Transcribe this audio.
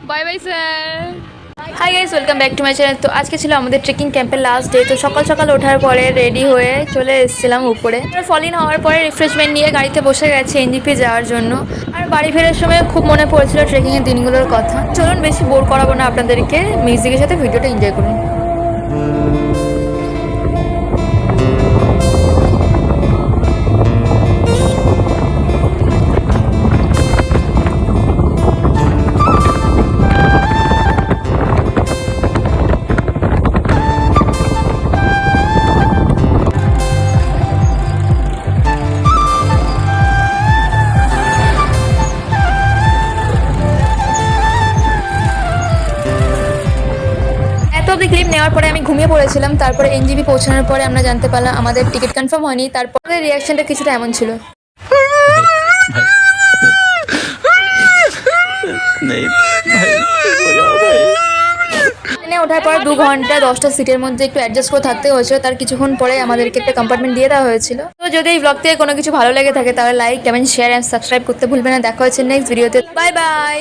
Bye bye sir. Hi guys, welcome back to my channel. তো আজকে ছিল আমাদের ট্রেকিং ক্যাম্পের লাস্ট ডে। তো সকাল সকাল ওঠার পরে রেডি হয়ে চলে এসেছিলাম উপরে। ফল ইন হওয়ার পরে রিফ্রেশমেন্ট নিয়ে গাড়িতে বসে গেছে এনজিপি যাওয়ার জন্য। আর বাড়ি ফেরার সময় খুব মনে পড়েছিল ট্রেকিংয়ের দিনগুলোর কথা। চলুন বেশি বোর করাবো না আপনাদেরকে, মিউজিকের সাথে ভিডিওটা এনজয় করুন। এত অব্দি ক্লিপ নেওয়ার পরে আমি ঘুমিয়ে পড়েছিলাম। তারপরে এনজিবি পৌঁছানোর পরে আমরা জানতে পারলাম আমাদের টিকিট কনফার্ম হয়নি। তারপরে রিয়াকশনটা কিছুটা এমন ছিল। ট্রেনে ওঠার পর 2 ঘন্টা 10টা সিটের মধ্যে একটু অ্যাডজাস্ট করে থাকতে হয়েছিল। তার কিছুক্ষণ পরে আমাদেরকে একটা কম্পার্টমেন্ট দিয়ে দেওয়া হয়েছিল। তো যদি এই ব্লগ থেকে কোনো কিছু ভালো লেগে থাকে তাহলে like, comment, share and subscribe করতে ভুলবেন না। দেখা হচ্ছে নেক্সট ভিডিওতে। Bye bye.